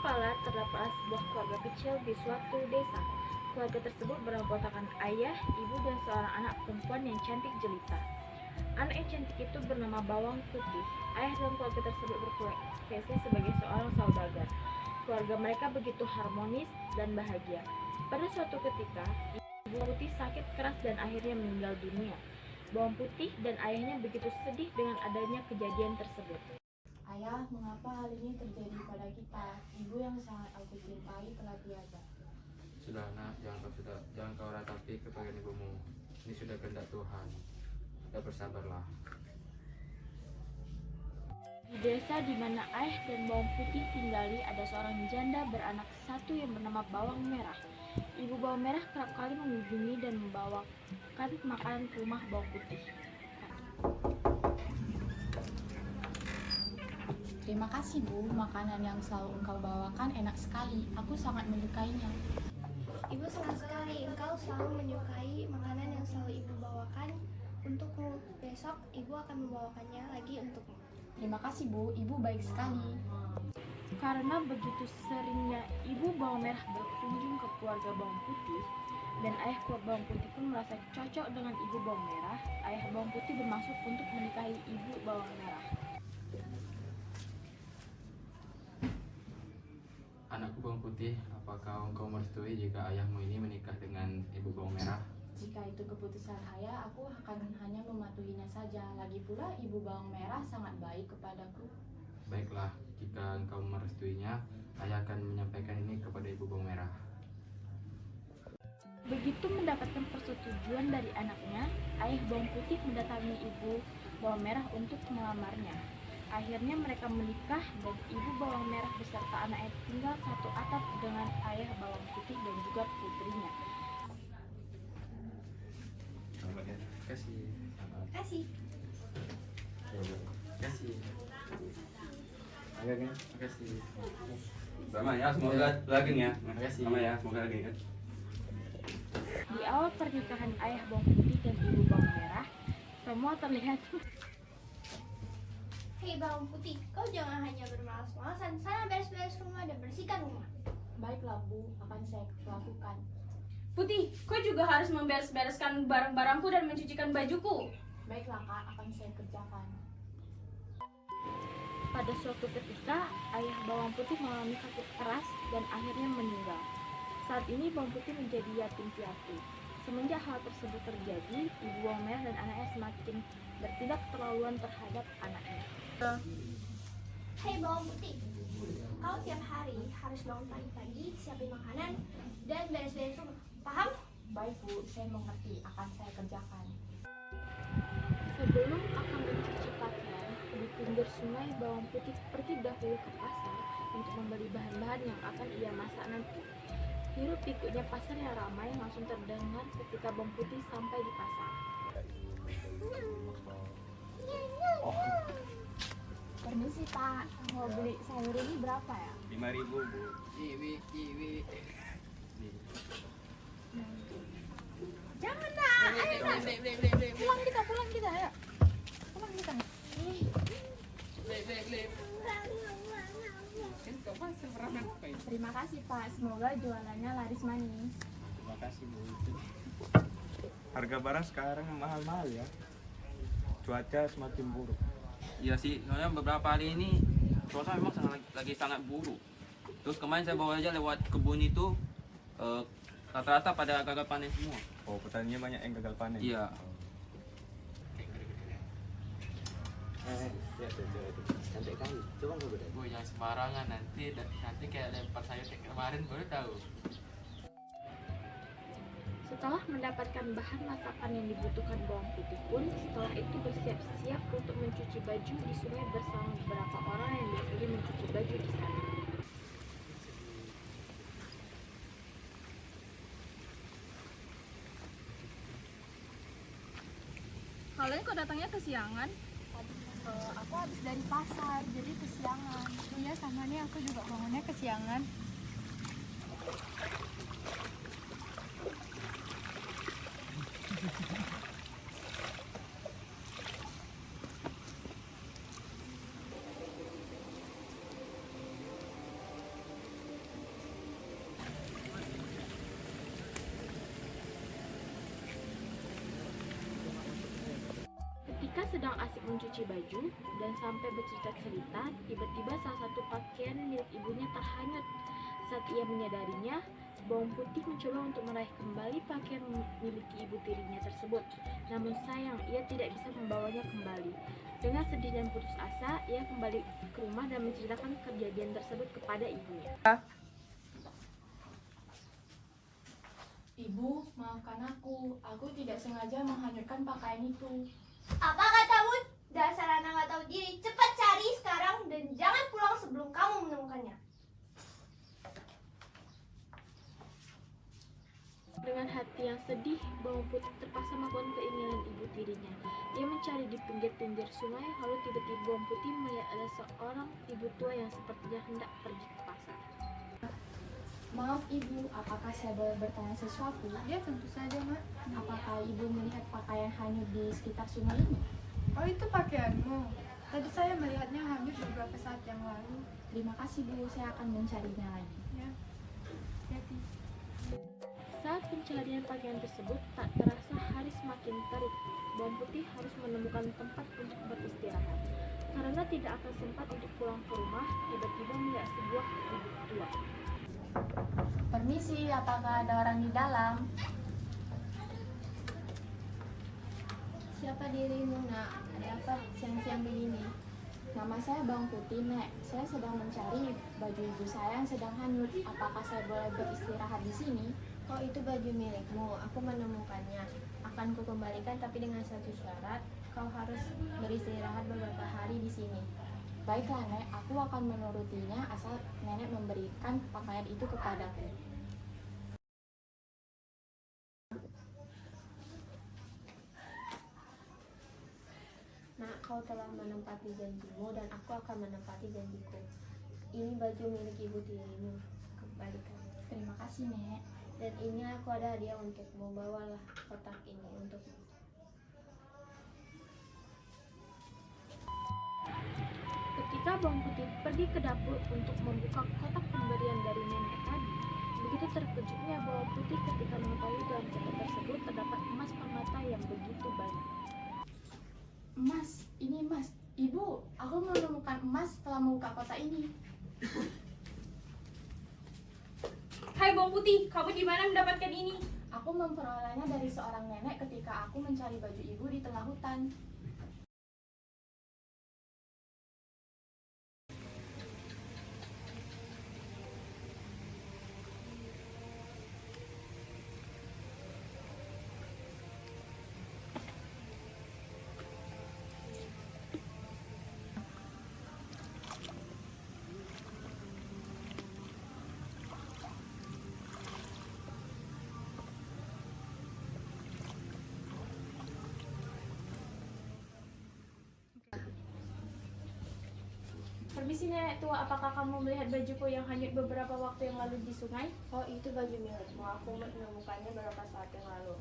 kala terdapatlah sebuah keluarga kecil di suatu desa. Keluarga tersebut beranggotakan ayah, ibu, dan seorang anak perempuan yang cantik jelita. Anak yang cantik itu bernama Bawang Putih. Ayah dan keluarga tersebut berprofesi sebagai seorang saudagar. Keluarga mereka begitu harmonis dan bahagia. Pada suatu ketika, Ibu Putih sakit keras dan akhirnya meninggal dunia. Bawang Putih dan ayahnya begitu sedih dengan adanya kejadian tersebut. Ayah, mengapa hal ini terjadi pada kita? Ibu yang sangat aku cintai telah tiada. Sudah nak, jangan kau ratapi kepada ibumu. Ini sudah kehendak Tuhan. Sudah bersabarlah. Di desa di mana ayah dan Bawang Putih tinggali ada seorang janda beranak satu yang bernama Bawang Merah. Ibu Bawang Merah kerap kali mengunjungi dan membawakan makanan ke rumah Bawang Putih. Terima kasih Bu, makanan yang selalu engkau bawakan enak sekali. Aku sangat menyukainya. Ibu senang sekali engkau selalu menyukai makanan yang selalu ibu bawakan untukmu. Besok ibu akan membawakannya lagi untukmu. Terima kasih Bu, Ibu baik sekali. Karena begitu seringnya Ibu Bawang Merah berkunjung ke keluarga Bawang Putih dan ayah keluarga Bawang Putih pun merasa cocok dengan Ibu Bawang Merah, ayah Bawang Putih bermaksud untuk menikahi Ibu Bawang Merah. Anakku Bawang Putih, apakah engkau merestui jika ayahmu ini menikah dengan ibu Bawang Merah? Jika itu keputusan ayah, aku akan hanya mematuhinya saja. Lagi pula Ibu Bawang Merah sangat baik kepadaku. Baiklah, jika engkau merestuinya, ayah akan menyampaikan ini kepada ibu Bawang Merah. Begitu mendapatkan persetujuan dari anaknya, ayah Bawang Putih mendatangi Ibu Bawang Merah untuk melamarnya. Akhirnya mereka menikah dan Ibu Bawang Merah beserta anaknya tinggal satu atap dengan ayah Bawang Putih dan juga putrinya. Kasih. Kasih. Kasih. Kasih. Sama ya, semoga langgeng ya. Makasih. Sama ya, semoga langgeng ya. Di awal pernikahan ayah Bawang Putih dan Ibu Bawang Merah, semua terlihat Hei Bawang Putih, kau jangan hanya bermalas-malasan. Sana beres-beres rumah dan bersihkan rumah. Baiklah Bu, akan saya lakukan. Putih, kau juga harus memberes-bereskan barang-barangku dan mencucikan bajuku. Baiklah Kak, akan saya kerjakan. pada suatu ketika ayah Bawang Putih mengalami sakit keras dan akhirnya meninggal. Saat ini Bawang Putih menjadi yatim piatu. Semenjak hal tersebut terjadi, Ibu Bawang Merah dan anaknya semakin bertindak keterlaluan terhadap anaknya. Hei Bawang Putih, kau tiap hari harus bangun pagi-pagi, siapin makanan, dan beres-beres rumah. Paham? Baik Bu, saya mengerti, akan saya kerjakan. Sebelum akan mencuci pakaian, di pinggir sungai Bawang Putih pergi dahulu ke pasar untuk membeli bahan-bahan yang akan ia masak nanti. Hiruk pikuknya pasar yang ramai langsung terdengar ketika Bawang Putih sampai di pasar. Permisi Pak, mau beli sayur ini berapa ya? 5.000 Bu. Kiwi. Jangan nak, pulang kita ya. Pulang kita. Terima kasih Pak, semoga jualannya laris manis. Terima kasih Bu. Harga barang sekarang mahal-mahal ya. Cuaca semakin buruk. Iya sih, soalnya beberapa hari ini cuaca memang lagi sangat buruk. Terus kemarin saya bawa aja lewat kebun itu, rata-rata pada gagal panen semua. Oh, petaninya banyak yang gagal panen. Iya. Cantik kali. Coba kau beda. Bu, jangan sembarangan nanti kayak lempar sayur kayak kemarin baru tahu. Setelah mendapatkan bahan masakan yang dibutuhkan Bawang Putih pun, setelah itu bersiap-siap untuk mencuci baju di sungai bersama beberapa orang yang biasanya mencuci baju di sana. Kalian kok datangnya kesiangan? Aku habis dari pasar, jadi kesiangan. Iya sama nih, aku juga bangunnya kesiangan. Mereka sedang asik mencuci baju dan sampai bercerita-cerita, tiba-tiba salah satu pakaian milik ibunya terhanyut. Saat ia menyadarinya, Bawang Putih mencoba untuk meraih kembali pakaian milik ibu tirinya tersebut. Namun sayang, ia tidak bisa membawanya kembali. Dengan sedih dan putus asa, ia kembali ke rumah dan menceritakan kejadian tersebut kepada ibunya. Ibu, maafkan aku. Aku tidak sengaja menghanyutkan pakaian itu. Apa katamu? Dasar anak gak tahu diri. Cepat cari sekarang dan jangan pulang sebelum kamu menemukannya. Dengan hati yang sedih, Bawang Putih terpaksa melakukan keinginan ibu tirinya. Ia mencari di pinggir-pinggir sungai, lalu tiba-tiba Bawang Putih melihat ada seorang ibu tua yang sepertinya hendak pergi ke pasar. Maaf ibu, apakah saya boleh bertanya sesuatu? Ya tentu saja, Mak. Apakah ibu melihat pakaian hanyut di sekitar sungai ini? Oh, itu pakaianmu. Tadi saya melihatnya hanyut beberapa saat yang lalu. Terima kasih bu, saya akan mencarinya lagi. Ya. Hati. Saat pencarian pakaian tersebut, tak terasa hari semakin terik. Bawang Putih harus menemukan tempat untuk beristirahat. Karena tidak akan sempat untuk pulang ke rumah, tiba-tiba melihat sebuah ibu tua. Permisi, apakah ada orang di dalam? Siapa dirimu, Nak? Ada apa siang-siang begini? Nama saya Bawang Putih, Nek. Saya sedang mencari baju ibu saya yang sedang hanyut. Apakah saya boleh beristirahat di sini? Oh, itu baju milikmu. Aku menemukannya. Akan kukembalikan tapi dengan satu syarat. Kau harus beristirahat beberapa hari di sini. Baiklah, Nek. Aku akan menurutinya asal Nenek memberikan pakaian itu kepadaku. Nah, kau telah menempati janjimu dan aku akan menempati janjiku. Ini baju milik ibu tirimu. Kembalikan. Terima kasih, Nek. Dan ini aku ada hadiah untukmu. Bawalah kotak ini untukmu. Ketika Bawang Putih pergi ke dapur untuk membuka kotak pemberian dari nenek tadi, begitu terkejutnya Bawang Putih ketika mengetahui dalam kotak tersebut terdapat emas permata yang begitu banyak. Emas, ini emas. Ibu, aku menemukan emas setelah membuka kotak ini. Hai Bawang Putih, kamu di mana mendapatkan ini? Aku memperolehnya dari seorang nenek ketika aku mencari baju ibu di tengah hutan. Permisi nenek tua, apakah kamu melihat bajuku yang hanyut beberapa waktu yang lalu di sungai? Oh, itu baju milikmu. Aku menemukannya beberapa saat yang lalu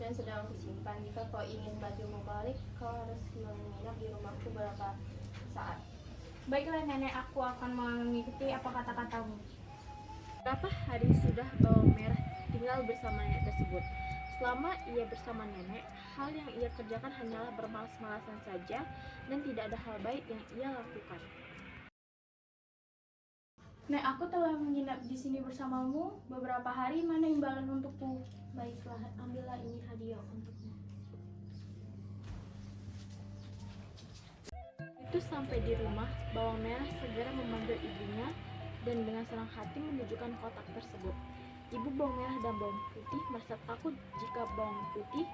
dan sedang kusimpan. Jika kau ingin bajumu balik, kau harus menginap di rumahku beberapa saat. Baiklah nenek, aku akan mengikuti apa kata-katamu. Berapa hari sudah Bawang Merah tinggal bersama nenek tersebut. Selama ia bersama nenek, hal yang ia kerjakan hanyalah bermalas-malasan saja dan tidak ada hal baik yang ia lakukan. Nek, aku telah menginap di sini bersamamu beberapa hari. Mana imbalan untukku? Baiklah, ambillah ini hadiah untukmu. Itu sampai di rumah, Bawang Merah segera memanggil ibunya dan dengan senang hati menunjukkan kotak tersebut. Ibu Bawang Merah dan Bawang Putih merasa takut jika Bawang Putih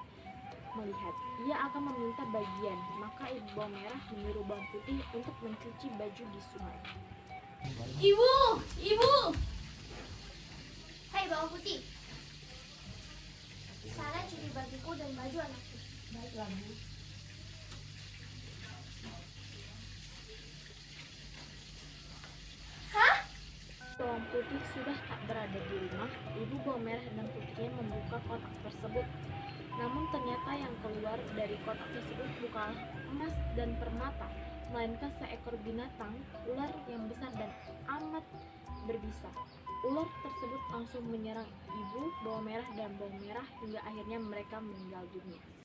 melihat. Ia akan meminta bagian, maka Ibu Bawang Merah menyuruh Bawang Putih untuk mencuci baju di sungai. Ibu! Ibu! Hai Bawang Putih, sana cuci bajuku dan baju anakku. Baiklah, Bu. Bawang Putih sudah tak berada di rumah. Ibu Bawang Merah dan putrinya membuka kotak tersebut. Namun ternyata yang keluar dari kotak tersebut bukanlah emas dan permata, melainkan seekor binatang ular yang besar dan amat berbisa. Ular tersebut langsung menyerang ibu Bawang Merah dan Bawang Merah hingga akhirnya mereka meninggal dunia.